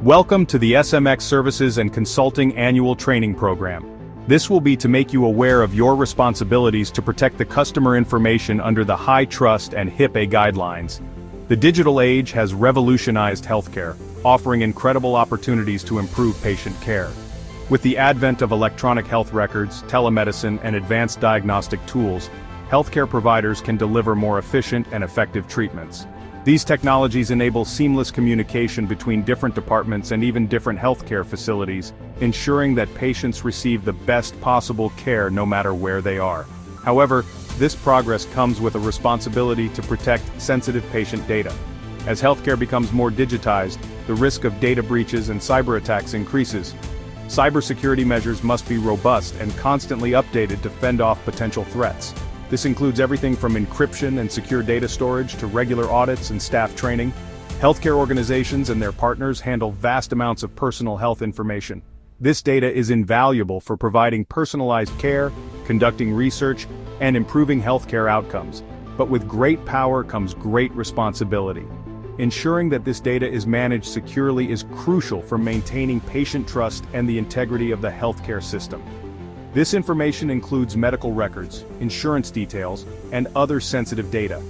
Welcome to the SMX Services and Consulting Annual Training Program. This will be to make you aware of your responsibilities to protect the customer information under the HITrust and HIPAA guidelines. The digital age has revolutionized healthcare, offering incredible opportunities to improve patient care. With the advent of electronic health records, telemedicine, and advanced diagnostic tools, healthcare providers can deliver more efficient and effective treatments. These technologies enable seamless communication between different departments and even different healthcare facilities, ensuring that patients receive the best possible care no matter where they are. However, this progress comes with a responsibility to protect sensitive patient data. As healthcare becomes more digitized, the risk of data breaches and cyber attacks increases. Cybersecurity measures must be robust and constantly updated to fend off potential threats. This includes everything from encryption and secure data storage to regular audits and staff training. Healthcare organizations and their partners handle vast amounts of personal health information. This data is invaluable for providing personalized care, conducting research, and improving healthcare outcomes. But with great power comes great responsibility. Ensuring that this data is managed securely is crucial for maintaining patient trust and the integrity of the healthcare system. This information includes medical records, insurance details, and other sensitive data.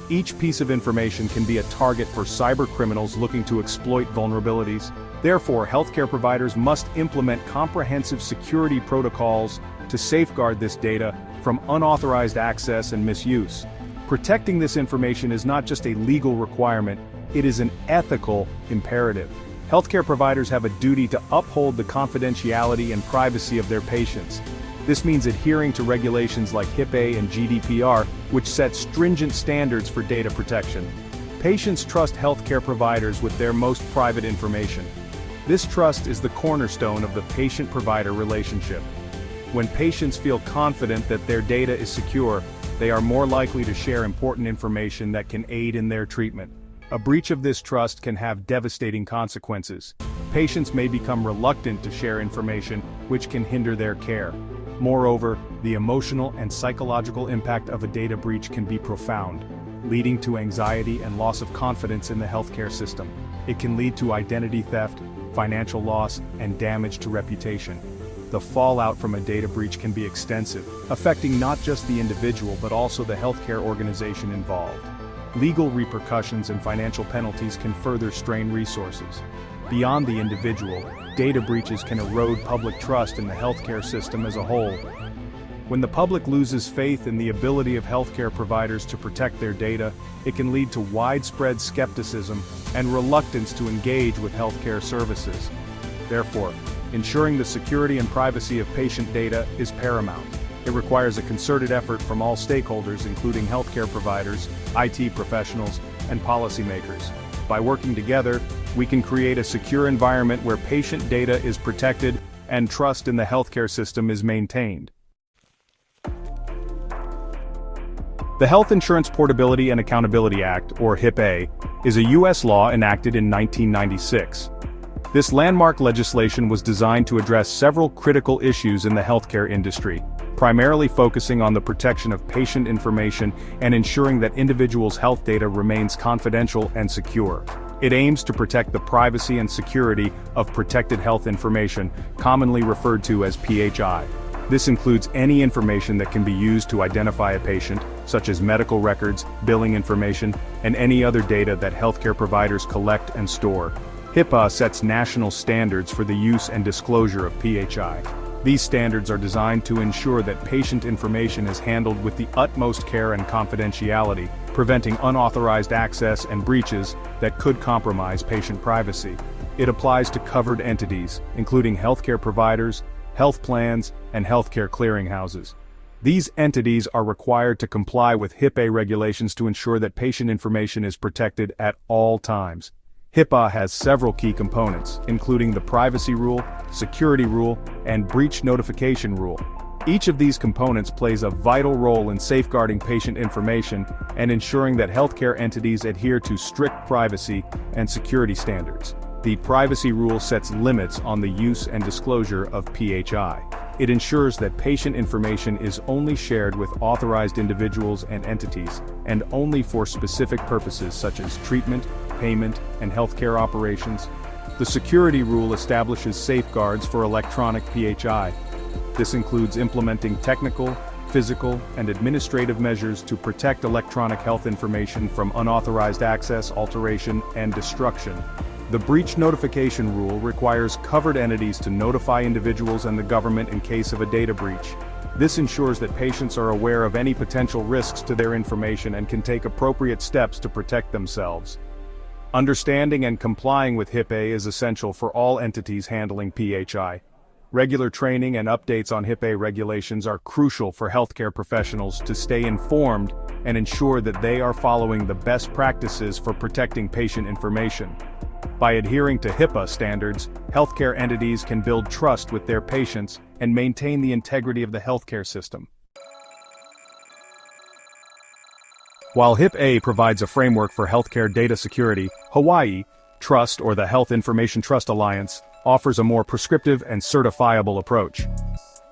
Each piece of information can be a target for cyber criminals looking to exploit vulnerabilities. Therefore, healthcare providers must implement comprehensive security protocols to safeguard this data from unauthorized access and misuse. Protecting this information is not just a legal requirement, it is an ethical imperative. Healthcare providers have a duty to uphold the confidentiality and privacy of their patients. This means adhering to regulations like HIPAA and GDPR, which set stringent standards for data protection. Patients trust healthcare providers with their most private information. This trust is the cornerstone of the patient-provider relationship. When patients feel confident that their data is secure, they are more likely to share important information that can aid in their treatment. A breach of this trust can have devastating consequences. Patients may become reluctant to share information, which can hinder their care. Moreover, the emotional and psychological impact of a data breach can be profound, leading to anxiety and loss of confidence in the healthcare system. It can lead to identity theft, financial loss, and damage to reputation. The fallout from a data breach can be extensive, affecting not just the individual but also the healthcare organization involved. Legal repercussions and financial penalties can further strain resources. Beyond the individual, data breaches can erode public trust in the healthcare system as a whole. When the public loses faith in the ability of healthcare providers to protect their data, it can lead to widespread skepticism and reluctance to engage with healthcare services. Therefore, ensuring the security and privacy of patient data is paramount. It requires a concerted effort from all stakeholders, including healthcare providers, IT professionals, and policymakers. By working together, we can create a secure environment where patient data is protected and trust in the healthcare system is maintained. The Health Insurance Portability and Accountability Act, or HIPAA, is a U.S. law enacted in 1996. This landmark legislation was designed to address several critical issues in the healthcare industry, primarily focusing on the protection of patient information and ensuring that individuals' health data remains confidential and secure. It aims to protect the privacy and security of protected health information, commonly referred to as PHI. This includes any information that can be used to identify a patient, such as medical records, billing information, and any other data that healthcare providers collect and store. HIPAA sets national standards for the use and disclosure of PHI. These standards are designed to ensure that patient information is handled with the utmost care and confidentiality, preventing unauthorized access and breaches that could compromise patient privacy. It applies to covered entities, including healthcare providers, health plans, and healthcare clearinghouses. These entities are required to comply with HIPAA regulations to ensure that patient information is protected at all times. HIPAA has several key components, including the privacy rule, security rule, and breach notification rule. Each of these components plays a vital role in safeguarding patient information and ensuring that healthcare entities adhere to strict privacy and security standards. The privacy rule sets limits on the use and disclosure of PHI. It ensures that patient information is only shared with authorized individuals and entities, and only for specific purposes such as treatment, payment, and healthcare operations. The security rule establishes safeguards for electronic PHI. This includes implementing technical, physical, and administrative measures to protect electronic health information from unauthorized access, alteration, and destruction. The breach notification rule requires covered entities to notify individuals and the government in case of a data breach. This ensures that patients are aware of any potential risks to their information and can take appropriate steps to protect themselves. Understanding and complying with HIPAA is essential for all entities handling PHI. Regular training and updates on HIPAA regulations are crucial for healthcare professionals to stay informed and ensure that they are following the best practices for protecting patient information. By adhering to HIPAA standards, healthcare entities can build trust with their patients and maintain the integrity of the healthcare system. While HIPAA provides a framework for healthcare data security, HITrust, or the Health Information Trust Alliance, offers a more prescriptive and certifiable approach.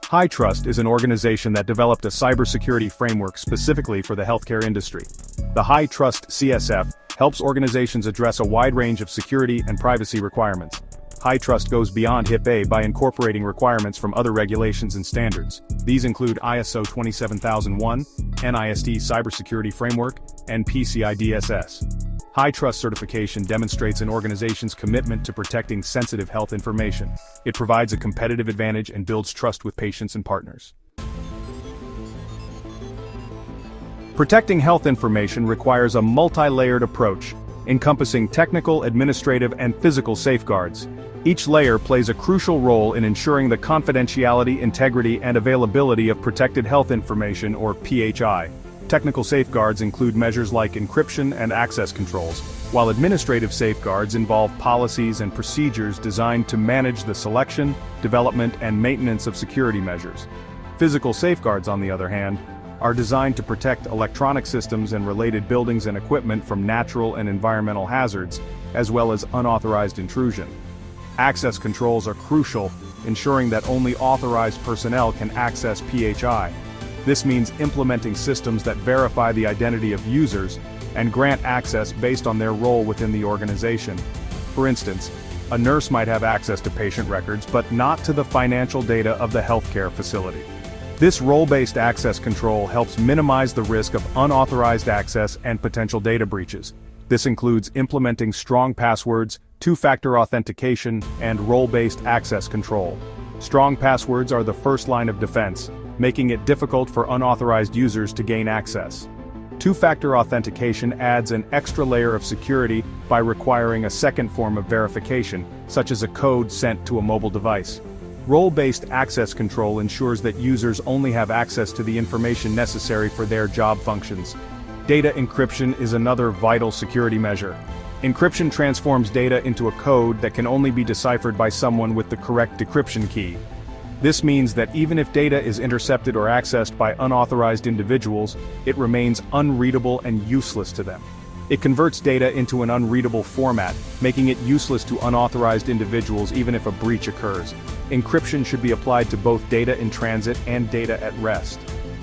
HITrust is an organization that developed a cybersecurity framework specifically for the healthcare industry. The HITrust CSF helps organizations address a wide range of security and privacy requirements. HITrust goes beyond HIPAA by incorporating requirements from other regulations and standards. These include ISO 27001, NIST Cybersecurity Framework, and PCI DSS. HITrust certification demonstrates an organization's commitment to protecting sensitive health information. It provides a competitive advantage and builds trust with patients and partners. Protecting health information requires a multi-layered approach, encompassing technical, administrative, and physical safeguards. Each layer plays a crucial role in ensuring the confidentiality, integrity, and availability of protected health information, or PHI. Technical safeguards include measures like encryption and access controls, while administrative safeguards involve policies and procedures designed to manage the selection, development, and maintenance of security measures. Physical safeguards, on the other hand, are designed to protect electronic systems and related buildings and equipment from natural and environmental hazards, as well as unauthorized intrusion. Access controls are crucial, ensuring that only authorized personnel can access PHI. This means implementing systems that verify the identity of users and grant access based on their role within the organization. For instance, a nurse might have access to patient records but not to the financial data of the healthcare facility. This role-based access control helps minimize the risk of unauthorized access and potential data breaches. This includes implementing strong passwords, two-factor authentication, and role-based access control. Strong passwords are the first line of defense, making it difficult for unauthorized users to gain access. Two-factor authentication adds an extra layer of security by requiring a second form of verification, such as a code sent to a mobile device. Role-based access control ensures that users only have access to the information necessary for their job functions. Data encryption is another vital security measure. Encryption transforms data into a code that can only be deciphered by someone with the correct decryption key. This means that even if data is intercepted or accessed by unauthorized individuals, it remains unreadable and useless to them. It converts data into an unreadable format, making it useless to unauthorized individuals even if a breach occurs. Encryption should be applied to both data in transit and data at rest.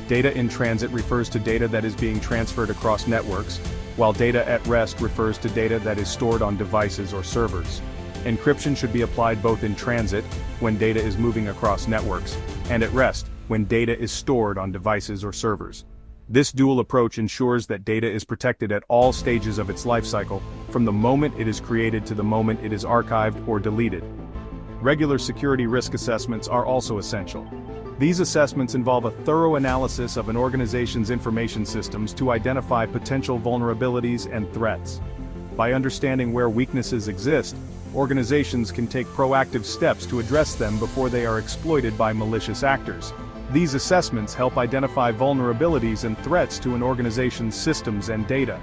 Data in transit refers to data that is being transferred across networks, while data at rest refers to data that is stored on devices or servers. Encryption should be applied both in transit, when data is moving across networks, and at rest, when data is stored on devices or servers. This dual approach ensures that data is protected at all stages of its life cycle, from the moment it is created to the moment it is archived or deleted. Regular security risk assessments are also essential. These assessments involve a thorough analysis of an organization's information systems to identify potential vulnerabilities and threats. By understanding where weaknesses exist, organizations can take proactive steps to address them before they are exploited by malicious actors. These assessments help identify vulnerabilities and threats to an organization's systems and data.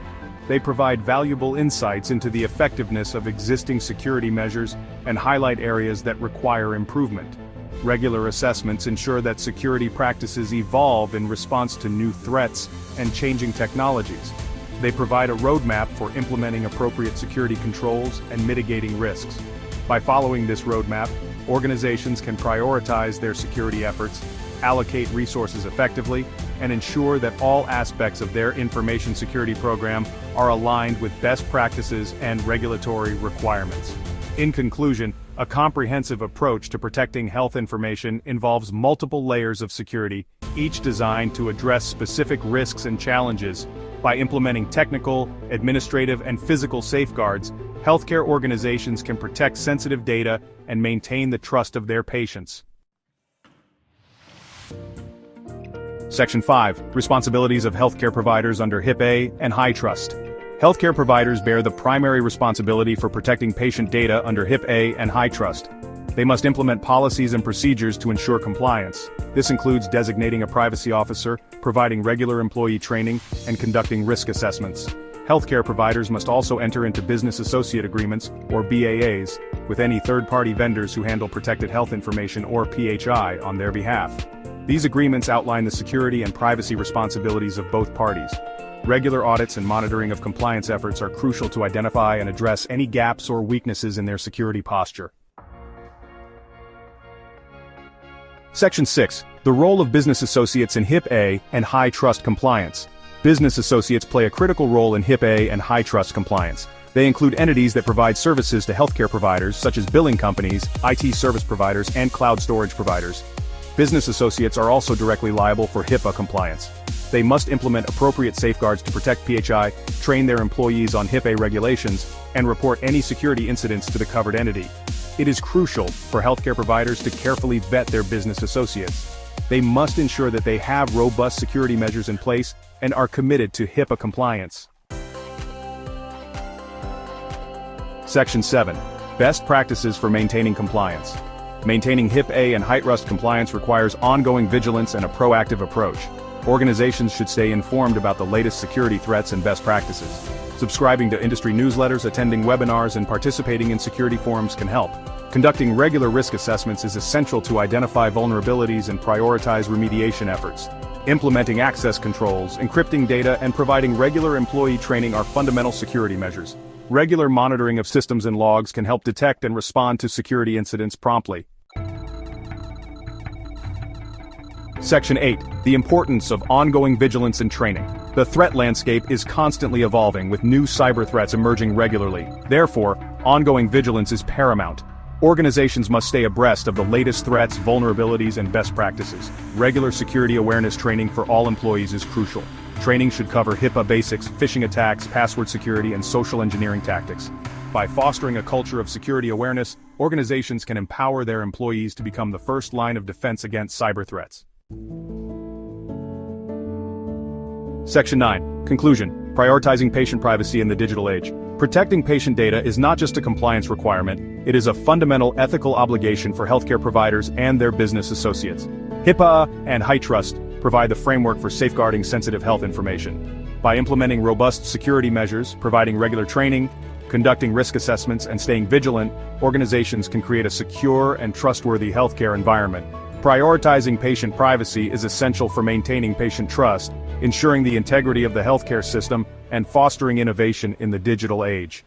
They provide valuable insights into the effectiveness of existing security measures and highlight areas that require improvement. Regular assessments ensure that security practices evolve in response to new threats and changing technologies. They provide a roadmap for implementing appropriate security controls and mitigating risks. By following this roadmap, organizations can prioritize their security efforts, allocate resources effectively, and ensure that all aspects of their information security program are aligned with best practices and regulatory requirements. In conclusion, a comprehensive approach to protecting health information involves multiple layers of security, each designed to address specific risks and challenges. By implementing technical, administrative, and physical safeguards, healthcare organizations can protect sensitive data and maintain the trust of their patients. Section 5. Responsibilities of healthcare providers under HIPAA and HITrust. Healthcare providers bear the primary responsibility for protecting patient data under HIPAA and HITrust. They must implement policies and procedures to ensure compliance. This includes designating a privacy officer, providing regular employee training, and conducting risk assessments. Healthcare providers must also enter into business associate agreements, or BAAs, with any third-party vendors who handle protected health information, or PHI, on their behalf. These agreements outline the security and privacy responsibilities of both parties. Regular audits and monitoring of compliance efforts are crucial to identify and address any gaps or weaknesses in their security posture. Section 6. The role of business associates in HIPAA and HITrust compliance. Business associates play a critical role in HIPAA and HITrust compliance. They include entities that provide services to healthcare providers such as billing companies, IT service providers, and cloud storage providers. Business associates are also directly liable for HIPAA compliance. They must implement appropriate safeguards to protect PHI, train their employees on HIPAA regulations, and report any security incidents to the covered entity. It is crucial for healthcare providers to carefully vet their business associates. They must ensure that they have robust security measures in place and are committed to HIPAA compliance. Section 7. Best practices for maintaining compliance. Maintaining HIPAA and HITrust compliance requires ongoing vigilance and a proactive approach. Organizations should stay informed about the latest security threats and best practices. Subscribing to industry newsletters, attending webinars, and participating in security forums can help. Conducting regular risk assessments is essential to identify vulnerabilities and prioritize remediation efforts. Implementing access controls, encrypting data, and providing regular employee training are fundamental security measures. Regular monitoring of systems and logs can help detect and respond to security incidents promptly. Section 8. The importance of ongoing vigilance and training. The threat landscape is constantly evolving, with new cyber threats emerging regularly. Therefore, ongoing vigilance is paramount. Organizations must stay abreast of the latest threats, vulnerabilities, and best practices. Regular security awareness training for all employees is crucial. Training should cover HIPAA basics, phishing attacks, password security, and social engineering tactics. By fostering a culture of security awareness, organizations can empower their employees to become the first line of defense against cyber threats. Section 9. Conclusion. Prioritizing patient privacy in the digital age. Protecting patient data is not just a compliance requirement, it is a fundamental ethical obligation for healthcare providers and their business associates. HIPAA and HITrust provide the framework for safeguarding sensitive health information. By implementing robust security measures, providing regular training, conducting risk assessments, and staying vigilant, organizations can create a secure and trustworthy healthcare environment. Prioritizing patient privacy is essential for maintaining patient trust, ensuring the integrity of the healthcare system, and fostering innovation in the digital age.